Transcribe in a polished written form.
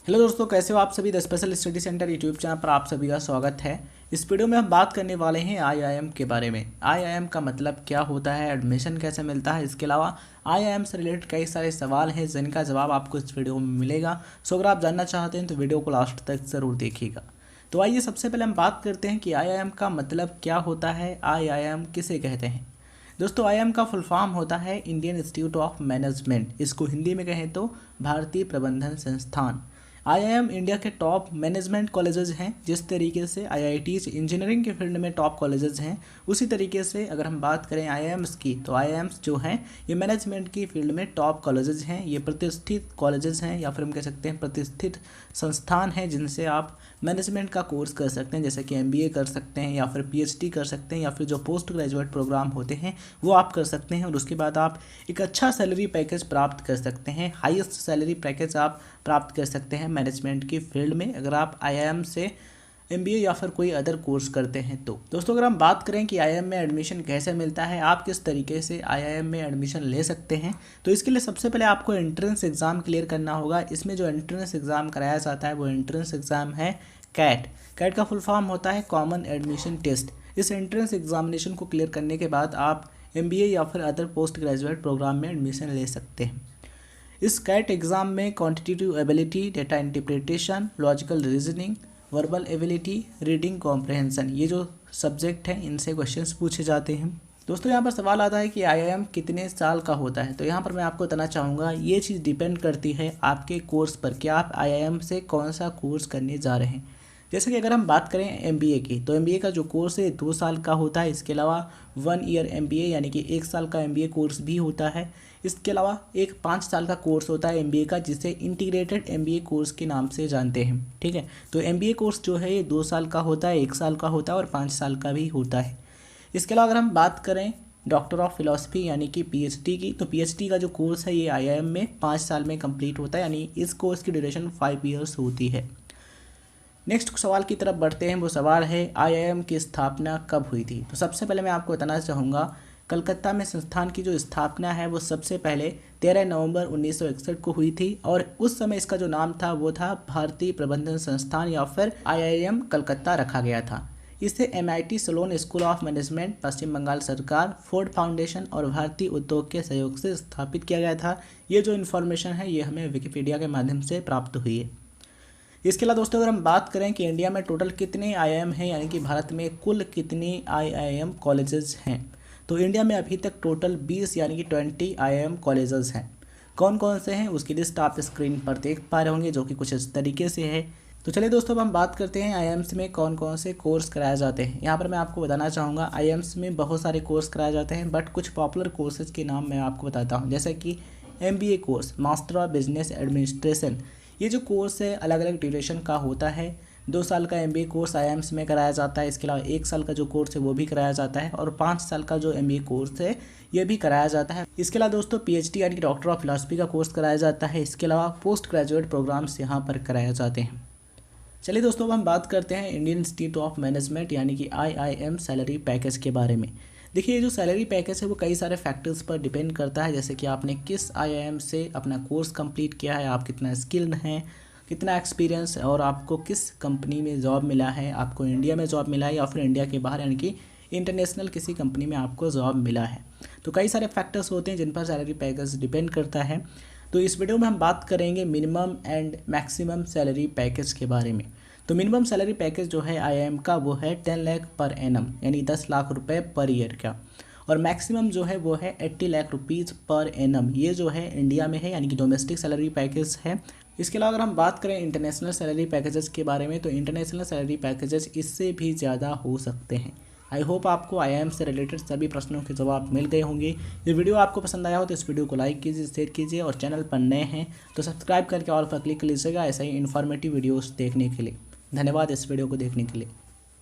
Hello दोस्तों, कैसे हो आप सभी। The special study centre YouTube channel पर आप सभी का स्वागत है। इस वीडियो में हम बात करने वाले हैं आईआईएम के बारे में। आईआईएम का मतलब क्या होता है, एडमिशन कैसे मिलता है, इसके अलावा आईआईएम से रिलेटेड कई सारे सवाल हैं जिनका जवाब आपको इस वीडियो में मिलेगा। सो अगर आप जानना चाहते हैं तो वीडियो को लास्ट तक ज़रूर देखिएगा। तो आइए सबसे पहले हम बात करते हैं कि आईआईएम का मतलब क्या होता है, आईआईएम किसे कहते हैं। दोस्तों, आईआईएम का फुल फॉर्म होता है इंडियन इंस्टीट्यूट ऑफ मैनेजमेंट। इसको हिंदी में कहें तो भारतीय प्रबंधन संस्थान। आईआईएम इंडिया के टॉप मैनेजमेंट कॉलेजेस हैं। जिस तरीके से आईआईटीज इंजीनियरिंग के फील्ड में टॉप कॉलेजेस हैं, उसी तरीके से अगर हम बात करें आईआईएम्स की, तो आईआईएम्स जो हैं ये मैनेजमेंट की फील्ड में टॉप कॉलेजेस हैं। ये प्रतिष्ठित कॉलेजेस हैं या फिर हम कह सकते हैं प्रतिष्ठित संस्थान हैं जिनसे आप मैनेजमेंट का कोर्स कर सकते हैं, जैसे कि एमबीए कर सकते हैं या फिर पीएचडी कर सकते हैं या फिर जो पोस्ट ग्रेजुएट प्रोग्राम होते हैं वो आप कर सकते हैं। और उसके बाद आप एक अच्छा सैलरी पैकेज प्राप्त कर सकते हैं। हाईएस्ट सैलरी पैकेज आप प्राप्त कर सकते हैं मैनेजमेंट की फील्ड में अगर आप आईआईएम से एमबीए या फिर कोई अदर कोर्स करते हैं तो। दोस्तों, अगर हम बात करें कि आईआईएम में एडमिशन कैसे मिलता है, आप किस तरीके से आईआईएम में एडमिशन ले सकते हैं, तो इसके लिए सबसे पहले आपको एंट्रेंस एग्ज़ाम क्लियर करना होगा। इसमें जो एंट्रेंस एग्ज़ाम कराया जाता है वो एंट्रेंस एग्ज़ाम है कैट। कैट का फुल फॉर्म होता है कॉमन एडमिशन टेस्ट। इस एंट्रेंस एग्जामिनेशन को क्लियर करने के बाद आप एमबीए या फिर अदर पोस्ट ग्रेजुएट प्रोग्राम में एडमिशन ले सकते हैं। इस कैट एग्ज़ाम में quantitative ability, data interpretation, logical reasoning, verbal ability, reading comprehension, ये जो सब्जेक्ट हैं इनसे क्वेश्चंस पूछे जाते हैं। दोस्तों, यहाँ पर सवाल आता है कि आईआईएम कितने साल का होता है, तो यहाँ पर मैं आपको बताना चाहूँगा ये चीज़ डिपेंड करती है आपके कोर्स पर कि आप आईआईएम से कौन सा कोर्स करने जा रहे हैं। जैसे कि अगर हम बात करें एमबीए की, तो एमबीए का जो कोर्स है 2 साल का होता है। इसके अलावा 1 ईयर एमबीए यानी कि 1 साल का एमबीए कोर्स भी होता है। इसके अलावा एक 5 साल का कोर्स होता है एमबीए का, जिसे इंटीग्रेटेड एमबीए कोर्स के नाम से जानते हैं। ठीक है, तो एमबीए कोर्स जो है ये 2 साल का होता है, 1 साल का होता है और 5 साल का भी होता है। इसके अलावा अगर हम बात करें डॉक्टर ऑफ फिलॉसफी यानी कि पीएचडी की, तो पीएचडी का जो कोर्स है ये आईआईएम में 5 साल में कंप्लीट होता है, यानी इस कोर्स की ड्यूरेशन 5 ईयर्स होती है। नेक्स्ट सवाल की तरफ बढ़ते हैं। वो सवाल है आईआईएम की स्थापना कब हुई थी। तो सबसे पहले मैं आपको बताना चाहूँगा कलकत्ता में संस्थान की जो स्थापना है वो सबसे पहले 13 नवंबर 1961 को हुई थी और उस समय इसका जो नाम था वो था भारतीय प्रबंधन संस्थान या फिर आईआईएम कलकत्ता रखा गया था। इसे MIT Sloan school of management, Paschim Bangal सरकार, फोर्ड फाउंडेशन और भारतीय उद्योग के सहयोग से स्थापित किया गया था। ये जो इन्फॉर्मेशन है ये हमें विकिपीडिया के माध्यम से प्राप्त हुई है। इसके अलावा दोस्तों, अगर हम बात करें कि इंडिया में टोटल कितने आईआईएम हैं, यानी कि भारत में कुल कितनी आईआईएम कॉलेजेस हैं, तो इंडिया में अभी तक टोटल 20 यानी कि 20 आईआईएम कॉलेजेस हैं। कौन कौन से हैं उसकी लिस्ट आप स्क्रीन पर देख पा रहे होंगे, जो कि कुछ इस तरीके से है। तो चलिए दोस्तों, अब हम बात करते हैं आईआईएम्स में कौन कौन से कोर्स कराए जाते हैं। यहाँ पर मैं आपको बताना चाहूँगा आईआईएम्स में बहुत सारे कोर्स कराए जाते हैं, बट कुछ पॉपुलर कोर्सेज के नाम मैं आपको बताता हूँ। जैसे कि MBA course, master of business administration, ये जो कोर्स है अलग अलग ड्यूरेशन का होता है। 2 साल का एमबीए कोर्स आईआईएम्स में कराया जाता है। इसके अलावा 1 साल का जो कोर्स है वो भी कराया जाता है और 5 साल का जो एमबीए कोर्स है ये भी कराया जाता है। इसके अलावा दोस्तों पीएचडी यानी कि डॉक्टर ऑफ फिलॉसफी का कोर्स कराया जाता है। इसके अलावा पोस्ट ग्रेजुएट प्रोग्राम्स यहाँ पर कराए जाते हैं। चलिए दोस्तों, अब हम बात करते हैं इंडियन इंस्टीट्यूट ऑफ मैनेजमेंट यानी कि आईआईएम सैलरी पैकेज के बारे में। देखिए, ये जो सैलरी पैकेज है वो कई सारे फैक्टर्स पर डिपेंड करता है, जैसे कि आपने किस आईआईएम से अपना कोर्स कंप्लीट किया है, आप कितना स्किल्ड हैं, कितना एक्सपीरियंस और आपको किस कंपनी में जॉब मिला है, आपको इंडिया में जॉब मिला है या फिर इंडिया के बाहर यानी कि इंटरनेशनल किसी कंपनी में आपको जॉब मिला है। तो कई सारे फैक्टर्स होते हैं जिन पर सैलरी पैकेज डिपेंड करता है। तो इस वीडियो में हम बात करेंगे minimum and maximum salary package के बारे में। तो मिनिमम सैलरी पैकेज जो है आईआईएम का वो है 10 लाख पर एनम यानी 10 लाख रुपए पर ईयर का, और मैक्सिमम जो है वो है 80 लाख रुपीज़ पर एनम। ये जो है इंडिया में है यानी कि डोमेस्टिक सैलरी पैकेज है। इसके अलावा अगर हम बात करें इंटरनेशनल सैलरी पैकेजेस के बारे में, तो इंटरनेशनल सैलरी पैकेजेस इससे भी ज़्यादा हो सकते हैं। आई होप आपको आईआईएम से रिलेटेड सभी प्रश्नों के जवाब मिल गए होंगे। ये वीडियो आपको पसंद आया हो तो इस वीडियो को लाइक कीजिए, शेयर कीजिए और चैनल पर नए हैं तो सब्सक्राइब करके ऑल पर क्लिक कर लीजिएगा ऐसा ही इन्फॉर्मेटिव वीडियोस देखने के लिए। धन्यवाद इस वीडियो को देखने के लिए।